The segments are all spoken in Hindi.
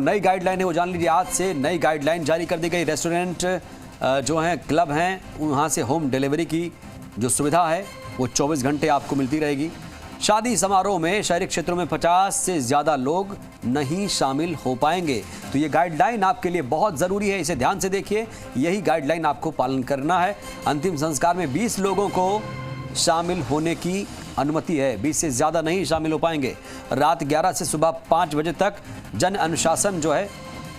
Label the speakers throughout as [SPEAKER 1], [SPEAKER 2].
[SPEAKER 1] नई गाइडलाइन है वो जान लीजिए। आज से नई गाइडलाइन जारी कर दी गई। रेस्टोरेंट जो हैं, क्लब हैं, वहाँ से होम डिलीवरी की जो सुविधा है वो 24 घंटे आपको मिलती रहेगी। शादी समारोह में शहरी क्षेत्रों में 50 से ज़्यादा लोग नहीं शामिल हो पाएंगे। तो ये गाइडलाइन आपके लिए बहुत ज़रूरी है, इसे ध्यान से देखिए। यही गाइडलाइन आपको पालन करना है। अंतिम संस्कार में 20 लोगों को शामिल होने की अनुमति है, 20 से ज़्यादा नहीं शामिल हो पाएंगे। रात 11 से सुबह 5 बजे तक जन अनुशासन जो है,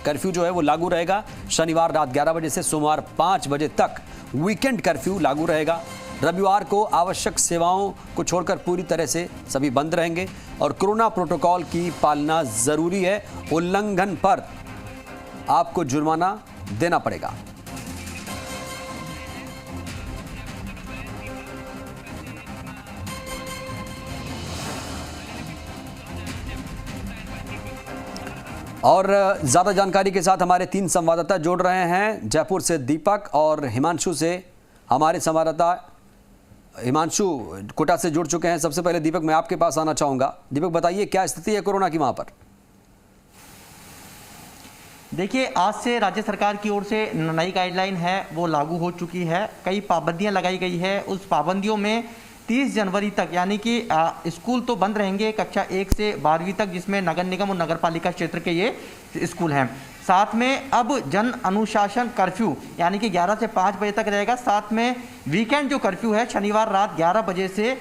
[SPEAKER 1] कर्फ्यू जो है वो लागू रहेगा। शनिवार रात 11 बजे से सोमवार 5 बजे तक वीकेंड कर्फ्यू लागू रहेगा। रविवार को आवश्यक सेवाओं को छोड़कर पूरी तरह से सभी बंद रहेंगे और कोरोना प्रोटोकॉल की पालना ज़रूरी है। उल्लंघन पर आपको जुर्माना देना पड़ेगा। और ज़्यादा जानकारी के साथ हमारे 3 संवाददाता जुड़ रहे हैं। जयपुर से दीपक और हिमांशु से हमारे संवाददाता हिमांशु कोटा से जुड़ चुके हैं। सबसे पहले दीपक, मैं आपके पास आना चाहूँगा। दीपक, बताइए क्या स्थिति है कोरोना की वहाँ पर?
[SPEAKER 2] देखिए, आज से राज्य सरकार की ओर से नई गाइडलाइन है वो लागू हो चुकी है। कई पाबंदियां लगाई गई है। उस पाबंदियों में 30 जनवरी तक, यानी कि स्कूल तो बंद रहेंगे कक्षा 1 से 12वीं तक, जिसमें नगर निगम और नगर पालिका क्षेत्र के ये स्कूल हैं। साथ में अब जन अनुशासन कर्फ्यू यानी कि 11 से 5 बजे तक रहेगा। साथ में वीकेंड जो कर्फ्यू है शनिवार रात 11 बजे से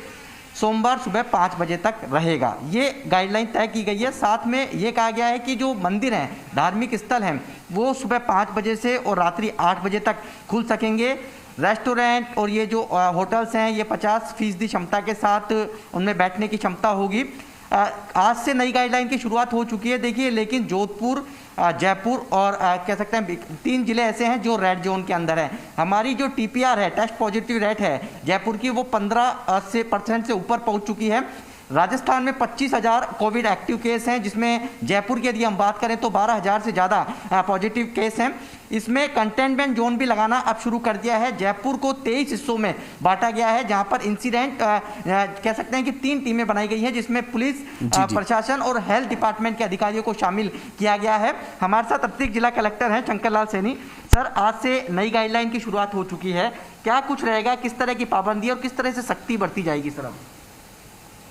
[SPEAKER 2] सोमवार सुबह 5 बजे तक रहेगा। ये गाइडलाइन तय की गई है। साथ में ये कहा गया है कि जो मंदिर हैं, धार्मिक स्थल हैं, वो सुबह 5 बजे से और रात्रि 8 बजे तक खुल सकेंगे। रेस्टोरेंट और ये जो होटल्स हैं, ये 50% क्षमता के साथ उनमें बैठने की क्षमता होगी। आज से नई गाइडलाइन की शुरुआत हो चुकी है। देखिए, लेकिन जोधपुर, जयपुर और कह सकते हैं 3 जिले ऐसे हैं जो रेड जोन के अंदर हैं। हमारी जो TPR है, टेस्ट पॉजिटिव रेट है जयपुर की, वो 15% से ऊपर पहुंच चुकी है। राजस्थान में 25,000 कोविड एक्टिव केस हैं, जिसमें जयपुर की यदि हम बात करें तो 12,000 से ज़्यादा पॉजिटिव केस हैं। इसमें कंटेनमेंट जोन भी लगाना अब शुरू कर दिया है। जयपुर को 23 हिस्सों में बांटा गया है, जहां पर इंसिडेंट कह सकते हैं कि 3 टीमें बनाई गई हैं, जिसमें पुलिस, प्रशासन और हेल्थ डिपार्टमेंट के अधिकारियों को शामिल किया गया है। हमारे साथ अतिरिक्त जिला कलेक्टर हैं शंकर लाल सैनी। सर, आज से नई गाइडलाइन की शुरुआत हो चुकी है, क्या कुछ रहेगा, किस तरह की पाबंदी और किस तरह से सख्ती बरती जाएगी? सर, अब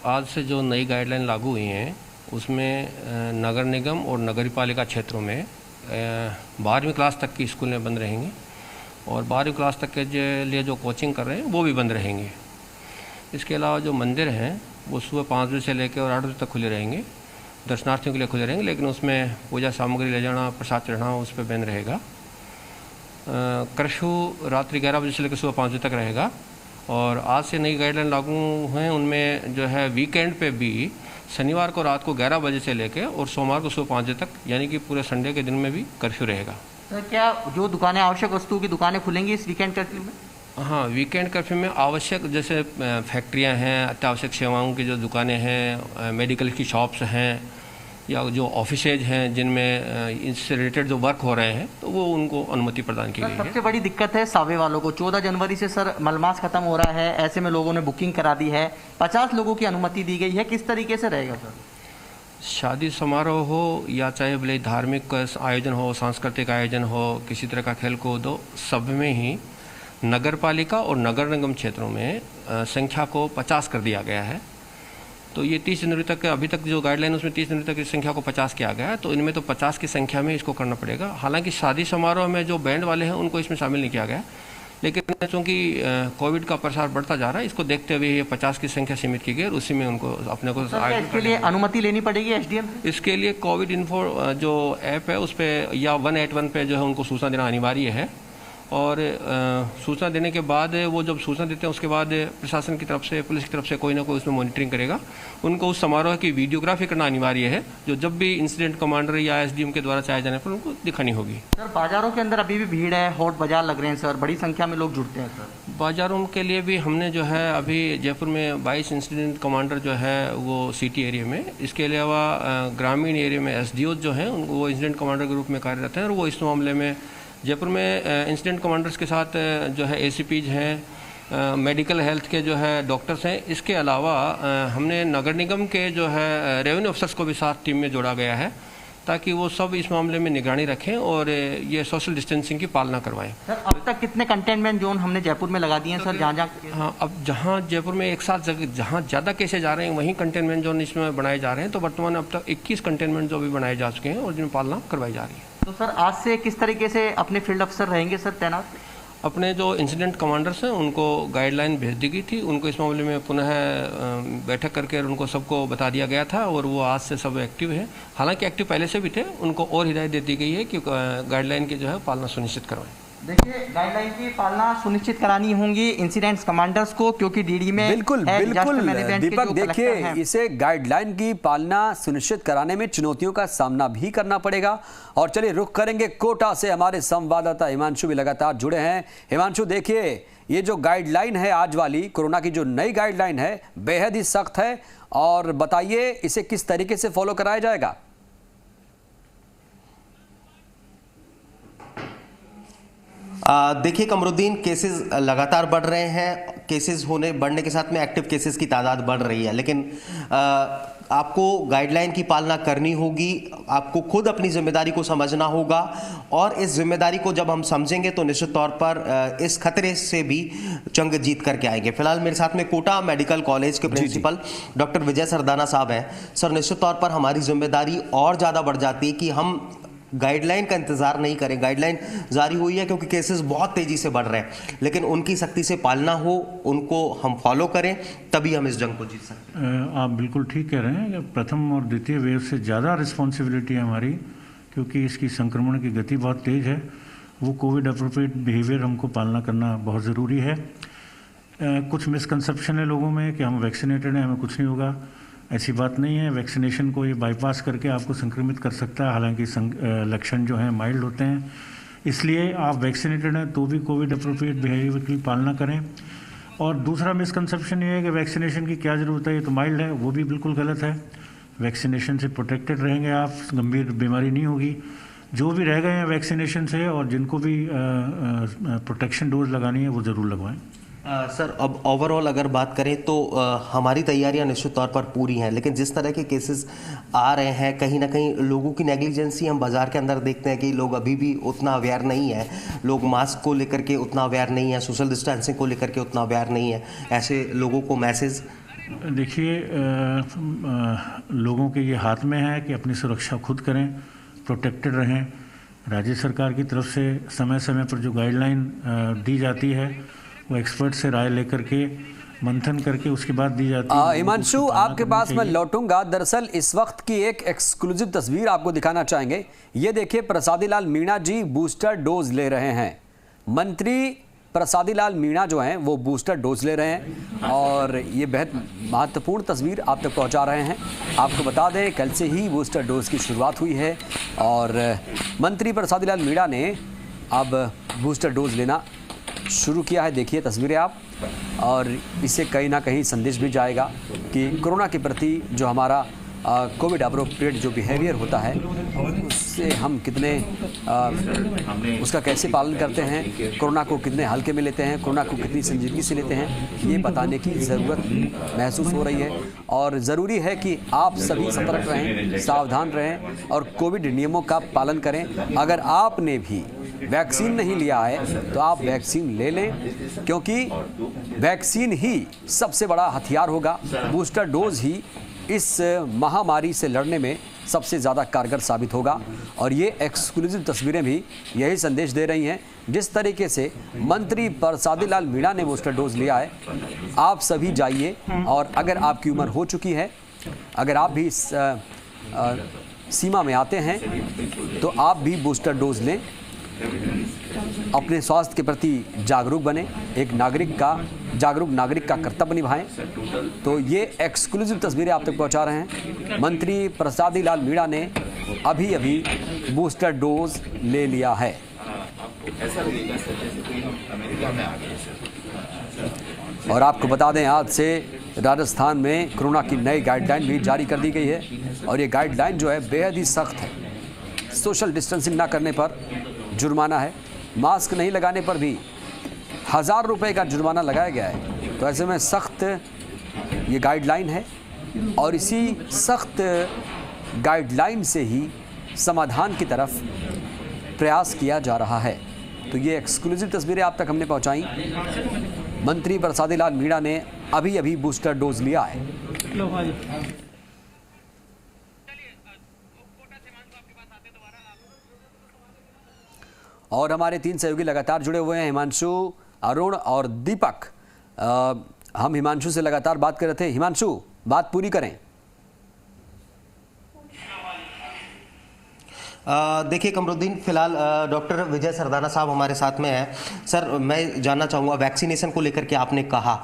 [SPEAKER 3] आज से जो नई गाइडलाइन लागू हुई हैं उसमें नगर निगम और नगर पालिका क्षेत्रों में 12वीं क्लास तक की स्कूलें बंद रहेंगी और 12वीं क्लास तक के लिए जो कोचिंग कर रहे हैं वो भी बंद रहेंगे। इसके अलावा जो मंदिर हैं वो सुबह 5 बजे से लेकर और 8 बजे तक खुले रहेंगे, दर्शनार्थियों के लिए खुले रहेंगे, लेकिन उसमें पूजा सामग्री ले जाना, प्रसाद चढ़ाना उस पर बैन रहेगा। कर्फ्यू रात्रि 11 बजे से लेकर सुबह 5 बजे तक रहेगा। और आज से नई गाइडलाइन लागू हैं, उनमें जो है वीकेंड पे भी शनिवार को रात को 11 बजे से लेकर और सोमवार को सुबह 5 बजे तक, यानी कि पूरे संडे के दिन में भी कर्फ्यू रहेगा।
[SPEAKER 2] सर, क्या जो दुकानें, आवश्यक वस्तुओं की दुकानें खुलेंगी इस वीकेंड कर्फ्यू में?
[SPEAKER 3] हाँ, वीकेंड कर्फ्यू में आवश्यक, जैसे फैक्ट्रियाँ हैं, अत्यावश्यक सेवाओं की जो दुकानें हैं, मेडिकल की शॉप्स हैं, या जो ऑफिसेज हैं जिनमें इससे रिलेटेड जो वर्क हो रहे हैं, तो वो उनको अनुमति प्रदान की गई है।
[SPEAKER 2] सबसे बड़ी दिक्कत है सावे वालों को। 14 जनवरी से सर मलमास खत्म हो रहा है, ऐसे में लोगों ने बुकिंग करा दी है, 50 लोगों की अनुमति दी गई है, किस तरीके से रहेगा सर?
[SPEAKER 3] शादी समारोह हो या चाहे भले धार्मिक आयोजन हो, सांस्कृतिक आयोजन हो, किसी तरह का खेल कूद हो, सब में ही नगर पालिका और नगर निगम क्षेत्रों में संख्या को 50 कर दिया गया है। तो ये 30 जनवरी तक, अभी तक जो गाइडलाइन उसमें 30 जनवरी तक की संख्या को 50 किया गया है, तो इनमें तो 50 की संख्या में इसको करना पड़ेगा। हालांकि शादी समारोह में जो बैंड वाले हैं उनको इसमें शामिल नहीं किया गया, लेकिन चूँकि कोविड का प्रसार बढ़ता जा रहा है, इसको देखते हुए ये 50 की संख्या सीमित की गई और उसी में उनको अपने को
[SPEAKER 2] इसके लिए अनुमति लेनी पड़ेगी SDM?
[SPEAKER 3] इसके लिए कोविड इन्फो जो ऐप है उस पर या 181 पे जो है उनको सूचना देना अनिवार्य है। और सूचना देने के बाद वो जब सूचना देते हैं उसके बाद प्रशासन की तरफ से, पुलिस की तरफ से कोई ना कोई उसमें मॉनिटरिंग करेगा। उनको उस समारोह की वीडियोग्राफी करना अनिवार्य है, जो जब भी इंसिडेंट कमांडर या SDM के द्वारा चाहे जाने पर उनको दिखानी होगी।
[SPEAKER 2] सर, बाजारों के अंदर अभी भी भीड़ है, हॉट बाजार लग रहे हैं सर, बड़ी संख्या में लोग जुड़ते हैं सर।
[SPEAKER 3] बाजारों के लिए भी हमने जो है अभी जयपुर में 22 इंसिडेंट कमांडर जो है वो सिटी एरिया में, इसके अलावा ग्रामीण एरिया में SDO जो हैं उनको वो इंसिडेंट कमांडर के रूप में कार्यरत हैं। और वो इस मामले में जयपुर में इंसिडेंट कमांडर्स के साथ जो है ACPs हैं, मेडिकल हेल्थ के जो है डॉक्टर्स हैं। इसके अलावा हमने नगर निगम के जो है रेवेन्यू अफसर्स को भी साथ टीम में जोड़ा गया है, ताकि वो सब इस मामले में निगरानी रखें और ये सोशल डिस्टेंसिंग की पालना करवाएं।
[SPEAKER 2] सर अब तक कितने कंटेनमेंट जोन हमने जयपुर में लगा दिए हैं सर, जहाँ
[SPEAKER 3] हाँ, अब जहाँ जयपुर में एक साथ जहाँ ज़्यादा केसेज आ रहे हैं वहीं कंटेनमेंट जोन इसमें बनाए जा रहे हैं। तो वर्तमान अब तक 21 कंटेनमेंट जोन भी बनाए जा चुके हैं और जिनमें पालना करवाई जा रही है।
[SPEAKER 2] तो सर आज से किस तरीके से अपने फील्ड अफसर रहेंगे सर तैनात?
[SPEAKER 3] अपने जो इंसिडेंट कमांडर्स हैं उनको गाइडलाइन भेज दी गई थी, उनको इस मामले में पुनः बैठक करके उनको सबको बता दिया गया था और वो आज से सब एक्टिव है। हालांकि एक्टिव पहले से भी थे, उनको और हिदायत दे दी गई है कि गाइडलाइन की जो है पालना सुनिश्चित करवाएं।
[SPEAKER 2] देखिए गाइडलाइन की पालना सुनिश्चित करानी होंगी इंसिडेंट्स कमांडर्स को, क्योंकि डीडी में
[SPEAKER 1] बिल्कुल दीपक देखिए, इसे गाइडलाइन की पालना सुनिश्चित कराने में चुनौतियों का सामना भी करना पड़ेगा। और चलिए रुख करेंगे कोटा से, हमारे संवाददाता हिमांशु भी लगातार जुड़े हैं। हिमांशु देखिए, ये जो गाइडलाइन है आज वाली कोरोना की जो नई गाइडलाइन है बेहद ही सख्त है, और बताइए इसे किस तरीके से फॉलो कराया जाएगा?
[SPEAKER 4] देखिए कमरुद्दीन, केसेस लगातार बढ़ रहे हैं। केसेस बढ़ने के साथ में एक्टिव केसेस की तादाद बढ़ रही है, लेकिन आपको गाइडलाइन की पालना करनी होगी। आपको खुद अपनी जिम्मेदारी को समझना होगा, और इस जिम्मेदारी को जब हम समझेंगे तो निश्चित तौर पर इस खतरे से भी जंग जीत करके आएंगे। फिलहाल मेरे साथ में कोटा मेडिकल कॉलेज के प्रिंसिपल डॉक्टर विजय सरदाना साहब हैं। सर, निश्चित तौर पर हमारी जिम्मेदारी और ज़्यादा बढ़ जाती है कि हम गाइडलाइन का इंतजार नहीं करें। गाइडलाइन जारी हुई है क्योंकि केसेस बहुत तेजी से बढ़ रहे हैं, लेकिन उनकी सख्ती से पालना हो, उनको हम फॉलो करें, तभी हम इस जंग को जीत सकते हैं।
[SPEAKER 5] आप बिल्कुल ठीक कह रहे हैं कि प्रथम और द्वितीय वेव से ज़्यादा रिस्पॉन्सिबिलिटी है हमारी, क्योंकि इसकी संक्रमण की गति बहुत तेज़ है। वो कोविड अप्रोप्रिएट बिहेवियर हमको पालना करना बहुत ज़रूरी है। कुछ मिसकंसेप्शन है लोगों में कि हम वैक्सीनेटेड हैं, हमें कुछ नहीं होगा। ऐसी बात नहीं है। वैक्सीनेशन को ये बाईपास करके आपको संक्रमित कर सकता है, हालांकि लक्षण जो हैं माइल्ड होते हैं। इसलिए आप वैक्सीनेटेड हैं तो भी कोविड अप्रोप्रिएट बिहेवियर की पालना करें। और दूसरा मिसकंसेप्शन ये है कि वैक्सीनेशन की क्या ज़रूरत है, ये तो माइल्ड है, वो भी बिल्कुल गलत है। वैक्सीनेशन से प्रोटेक्टेड रहेंगे आप, गंभीर बीमारी नहीं होगी। जो भी रह गए हैं वैक्सीनेशन से और जिनको भी प्रोटेक्शन डोज लगानी है वो ज़रूर लगवाएं।
[SPEAKER 4] सर, अब ओवरऑल अगर बात करें तो हमारी तैयारियां निश्चित तौर पर पूरी हैं, लेकिन जिस तरह के केसेस आ रहे हैं, कहीं ना कहीं लोगों की नेग्लिजेंसी हम बाज़ार के अंदर देखते हैं कि लोग अभी भी उतना अवेयर नहीं है। लोग मास्क को लेकर के उतना अवेयर नहीं है, सोशल डिस्टेंसिंग को लेकर के उतना अवेयर नहीं है। ऐसे लोगों को मैसेज
[SPEAKER 5] देखिए, लोगों के ये हाथ में है कि अपनी सुरक्षा खुद करें, प्रोटेक्टेड रहें। राज्य सरकार की तरफ से समय समय पर जो गाइडलाइन दी जाती है वो एक्सपर्ट से राय लेकर के मंथन करके उसके बाद दी जाती है।
[SPEAKER 1] हिमांशु, आपके पास मैं लौटूंगा। दरअसल इस वक्त की एक एक्सक्लूसिव तस्वीर आपको दिखाना चाहेंगे। ये देखिए, प्रसादी लाल मीणा जी बूस्टर डोज ले रहे हैं। मंत्री प्रसादी लाल मीणा जो हैं वो बूस्टर डोज ले रहे हैं, और ये बेहद महत्वपूर्ण तस्वीर आप तक पहुंचा रहे हैं। आपको बता दें, कल से ही बूस्टर डोज की शुरुआत हुई है और मंत्री प्रसादी लाल मीणा ने अब बूस्टर डोज लेना शुरू किया है। देखिए तस्वीरें आप, और इससे कहीं ना कहीं संदेश भी जाएगा कि कोरोना के प्रति जो हमारा कोविड अप्रोप्रिएट जो बिहेवियर होता है उससे हम कितने उसका कैसे पालन करते हैं, कोरोना को कितने हल्के में लेते हैं, कोरोना को कितनी संजीदगी से लेते हैं, ये बताने की ज़रूरत महसूस हो रही है। और ज़रूरी है कि आप सभी सतर्क रहें, सावधान रहें और कोविड नियमों का पालन करें। अगर आपने भी वैक्सीन नहीं लिया है तो आप वैक्सीन ले लें, क्योंकि वैक्सीन ही सबसे बड़ा हथियार होगा। बूस्टर डोज ही इस महामारी से लड़ने में सबसे ज़्यादा कारगर साबित होगा। और ये एक्सक्लूसिव तस्वीरें भी यही संदेश दे रही हैं। जिस तरीके से मंत्री प्रसादी लाल मीणा ने बूस्टर डोज लिया है, आप सभी जाइए, और अगर आपकी उम्र हो चुकी है, अगर आप भी इस सीमा में आते हैं तो आप भी बूस्टर डोज लें। अपने स्वास्थ्य के प्रति जागरूक बने, एक जागरूक नागरिक का कर्तव्य निभाएं। तो ये एक्सक्लूसिव तस्वीरें आप तक पहुंचा रहे हैं। मंत्री प्रसादी लाल मीणा ने अभी बूस्टर डोज ले लिया है। और आपको बता दें, आज से राजस्थान में कोरोना की नई गाइडलाइन भी जारी कर दी गई है, और ये गाइडलाइन जो है बेहद ही सख्त है। सोशल डिस्टेंसिंग ना करने पर जुर्माना है, मास्क नहीं लगाने पर भी 1000 रुपये का जुर्माना लगाया गया है। तो ऐसे में सख्त ये गाइडलाइन है, और इसी सख्त गाइडलाइन से ही समाधान की तरफ प्रयास किया जा रहा है। तो ये एक्सक्लूसिव तस्वीरें आप तक हमने पहुंचाई। मंत्री प्रसादी लाल मीणा ने अभी अभी बूस्टर डोज लिया है। और हमारे 3 सहयोगी लगातार जुड़े हुए हैं, हिमांशु, अरुण और दीपक। हम हिमांशु से लगातार बात कर रहे थे। हिमांशु, बात पूरी करें।
[SPEAKER 4] देखिए कमरुद्दीन, फिलहाल डॉक्टर विजय सरदाना साहब हमारे साथ में हैं। सर, मैं जानना चाहूँगा वैक्सीनेशन को लेकर के आपने कहा,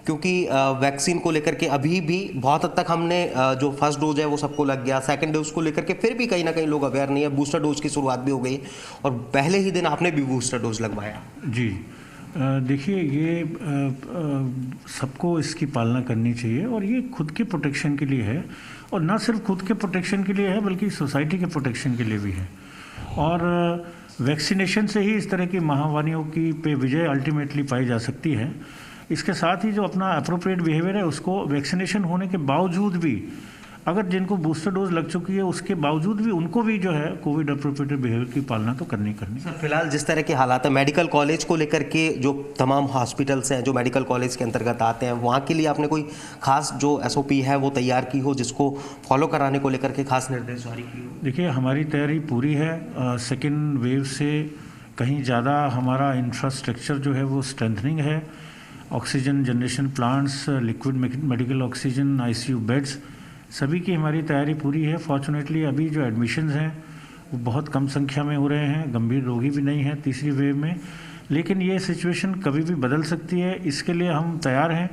[SPEAKER 4] क्योंकि वैक्सीन को लेकर के अभी भी बहुत हद तक हमने जो फर्स्ट डोज है वो सबको लग गया, सेकंड डोज को लेकर के फिर भी कहीं ना कहीं लोग अवेयर नहीं है। बूस्टर डोज की शुरुआत भी हो गई और पहले ही दिन आपने भी बूस्टर डोज लगवाया।
[SPEAKER 5] जी, देखिए, ये सबको इसकी पालना करनी चाहिए और ये खुद की प्रोटेक्शन के लिए है, और ना सिर्फ खुद के प्रोटेक्शन के लिए है बल्कि सोसाइटी के प्रोटेक्शन के लिए भी है। और वैक्सीनेशन से ही इस तरह की महामारियों की पे विजय अल्टीमेटली पाई जा सकती है। इसके साथ ही जो अपना अप्रोप्रिएट बिहेवियर है उसको वैक्सीनेशन होने के बावजूद भी, अगर जिनको बूस्टर डोज लग चुकी है उसके बावजूद भी उनको भी जो है कोविड अप्रोप्रिएट बिहेवियर की पालना तो करनी।
[SPEAKER 4] सर, फिलहाल जिस तरह के हालात है मेडिकल कॉलेज को लेकर के, जो तमाम हॉस्पिटल्स हैं जो मेडिकल कॉलेज के अंतर्गत आते हैं, वहाँ के लिए आपने कोई खास जो SOP है वो तैयार की हो, जिसको फॉलो कराने को लेकर के खास निर्देश जारी किए हो?
[SPEAKER 5] देखिए, हमारी तैयारी पूरी है। सेकेंड वेव से कहीं ज़्यादा हमारा इंफ्रास्ट्रक्चर जो है वो स्ट्रेंथनिंग है। Oxygen generation plants, liquid medical oxygen, ICU beds, सभी की हमारी तैयारी पूरी है। फॉर्चुनेटली अभी जो एडमिशन्स हैं वो बहुत कम संख्या में हो रहे हैं, गंभीर रोगी भी नहीं हैं तीसरी वेव में, लेकिन ये सिचुएशन कभी भी बदल सकती है। इसके लिए हम तैयार हैं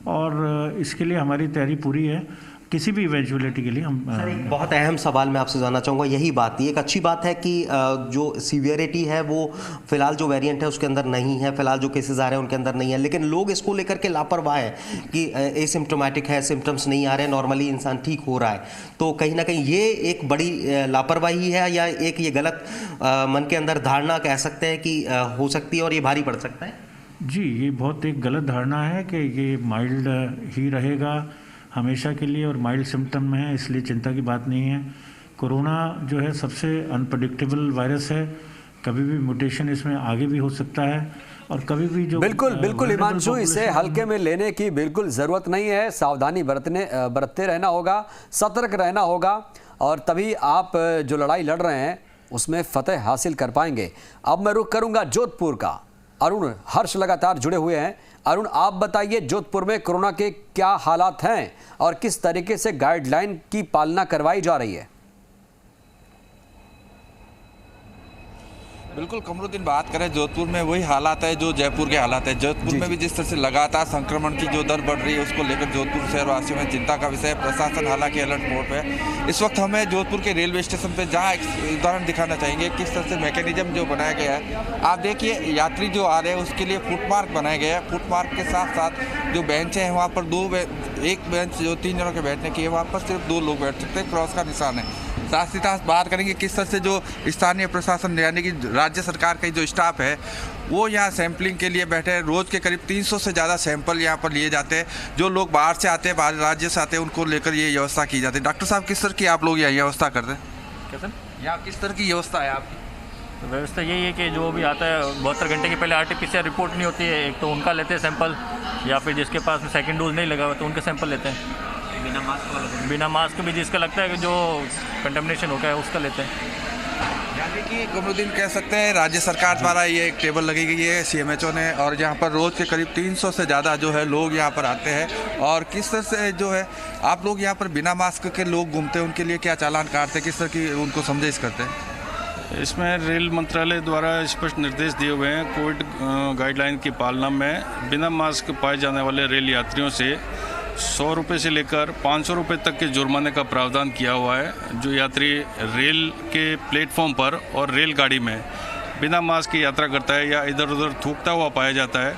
[SPEAKER 5] और इसके लिए हमारी तैयारी पूरी है। किसी भी इवेंचुअलिटी के लिए हम
[SPEAKER 4] सर, एक बहुत अहम सवाल मैं आपसे जानना चाहूँगा, यही बात, ये एक अच्छी बात है कि जो सीवियरिटी है वो फिलहाल जो वेरिएंट है उसके अंदर नहीं है, फिलहाल जो केसेस आ रहे हैं उनके अंदर नहीं है, लेकिन लोग इसको लेकर के लापरवाह है कि एसिम्प्टोमेटिक है, सिम्टम्स नहीं आ रहे हैं, नॉर्मली इंसान ठीक हो रहा है। तो कहीं ना कहीं ये एक बड़ी लापरवाही है या एक ये गलत मन के अंदर धारणा कह सकते हैं कि हो सकती है और ये भारी पड़ सकता है?
[SPEAKER 5] जी, ये बहुत एक गलत धारणा है कि ये माइल्ड ही रहेगा हमेशा के लिए और माइल्ड सिम्टम में है, इसलिए चिंता की बात नहीं है। कोरोना जो है सबसे अनप्रेडिक्टेबल वायरस है, कभी भी म्यूटेशन इसमें आगे भी हो सकता है और कभी भी जो
[SPEAKER 1] बिल्कुल हिमांशु, इसे हल्के में लेने की बिल्कुल ज़रूरत नहीं है। सावधानी बरतते रहना होगा, सतर्क रहना होगा और तभी आप जो लड़ाई लड़ रहे हैं उसमें फतेह हासिल कर पाएंगे। अब मैं रुख करूंगा जोधपुर का। अरुण, हर्ष लगातार जुड़े हुए हैं। अरुण, आप बताइए जोधपुर में कोरोना के क्या हालात हैं और किस तरीके से गाइडलाइन की पालना करवाई जा रही है?
[SPEAKER 6] बिल्कुल कमरुद्दीन, बात करें जोधपुर में वही हालात है जो जयपुर के हालात है। जोधपुर में भी जिस तरह से लगातार संक्रमण की जो दर बढ़ रही है उसको लेकर जोधपुर शहरवासियों में चिंता का विषय है। प्रशासन हालांकि अलर्ट मोड पे है। इस वक्त हमें जोधपुर के रेलवे स्टेशन पे जहाँ एक उदाहरण दिखाना चाहेंगे किस तरह से मैकेनिज्म जो बनाया गया है। आप देखिए, यात्री जो आ रहे हैं उसके लिए फुटमार्क बनाए गए हैं। फुटमार्क के साथ साथ जो बेंच हैं वहाँ पर एक बेंच जो 3 जनों के बैठने की है वहाँ पर सिर्फ 2 लोग बैठ सकते हैं, क्रॉस का निशान है। साथ ही साथ बात करेंगे किस तरह से जो स्थानीय प्रशासन यानी कि राज्य सरकार का जो स्टाफ है वो यहाँ सैंपलिंग के लिए बैठे हैं। रोज़ के करीब 300 से ज़्यादा सैंपल यहाँ पर लिए जाते हैं। जो लोग बाहर से आते हैं, बाहर राज्य से आते हैं, उनको लेकर ये व्यवस्था की जाती है। डॉक्टर साहब, किस तरह की आप लोग यहाँ व्यवस्था करते हैं?
[SPEAKER 7] क्या सर?
[SPEAKER 6] यहाँ किस तरह की व्यवस्था है आपकी?
[SPEAKER 7] तो व्यवस्था यही है कि जो भी आता है 72 घंटे के पहले RT-PCR रिपोर्ट नहीं होती है, एक तो उनका लेते हैं सैंपल, या फिर जिसके पास में सेकंड डोज नहीं लगा हुआ तो उनके सैंपल लेते हैं। बिना मास्क भी जिसका लगता है कि जो कंटेमिनेशन हो गया है उसका लेते हैं।
[SPEAKER 6] यानी कि कमरुद्दीन कह सकते हैं राज्य सरकार द्वारा ये एक टेबल लगी गई है CMHO ने, और यहाँ पर रोज़ के करीब 300 से ज़्यादा जो है लोग यहाँ पर आते हैं। और किस तरह से जो है आप लोग यहाँ पर बिना मास्क के लोग घूमते हैं, उनके लिए क्या चालान काटते हैं, किस तरह की उनको समझाइश करते हैं?
[SPEAKER 8] इसमें रेल मंत्रालय द्वारा स्पष्ट निर्देश दिए हुए हैं। कोविड गाइडलाइन की पालना में बिना मास्क पाए जाने वाले रेल यात्रियों से 100 रुपये से लेकर 500 रुपये तक के जुर्माने का प्रावधान किया हुआ है। जो यात्री रेल के प्लेटफॉर्म पर और रेलगाड़ी में बिना मास्क की यात्रा करता है या इधर उधर थूकता हुआ पाया जाता है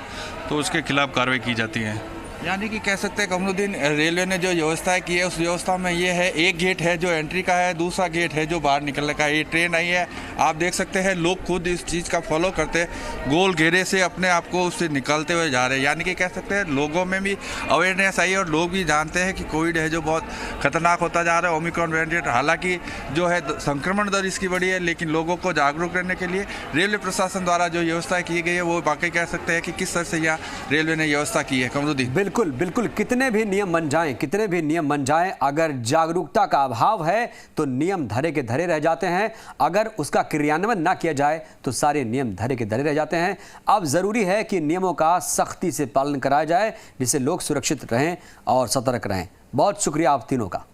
[SPEAKER 8] तो उसके खिलाफ कार्रवाई की जाती है।
[SPEAKER 6] यानी कि कह सकते हैं कमरुद्दीन, रेलवे ने जो व्यवस्था की है उस व्यवस्था में ये है, एक गेट है जो एंट्री का है, दूसरा गेट है जो बाहर निकलने का है। ये ट्रेन आई है, आप देख सकते हैं लोग खुद इस चीज़ का फॉलो करते गोल घेरे से अपने आप को उससे निकलते हुए जा रहे हैं। यानी कि कह सकते हैं लोगों में भी अवेयरनेस आई है और लोग भी जानते हैं कि कोविड है जो बहुत खतरनाक होता जा रहा है, ओमिक्रॉन वेरिएंट। हालांकि जो है संक्रमण दर इसकी बड़ी है, लेकिन लोगों को जागरूक करने के लिए रेलवे प्रशासन द्वारा जो व्यवस्था की गई है वो वाकई कह सकते हैं कि किस तरह से यहाँ रेलवे ने व्यवस्था की है। कमरुद्दीन,
[SPEAKER 1] बिल्कुल बिल्कुल, कितने भी नियम बन जाएं, कितने भी नियम बन जाएं, अगर जागरूकता का अभाव है तो नियम धरे के धरे रह जाते हैं। अगर उसका क्रियान्वयन ना किया जाए तो सारे नियम धरे के धरे रह जाते हैं। अब जरूरी है कि नियमों का सख्ती से पालन कराया जाए जिससे लोग सुरक्षित रहें और सतर्क रहें। बहुत शुक्रिया आप तीनों का।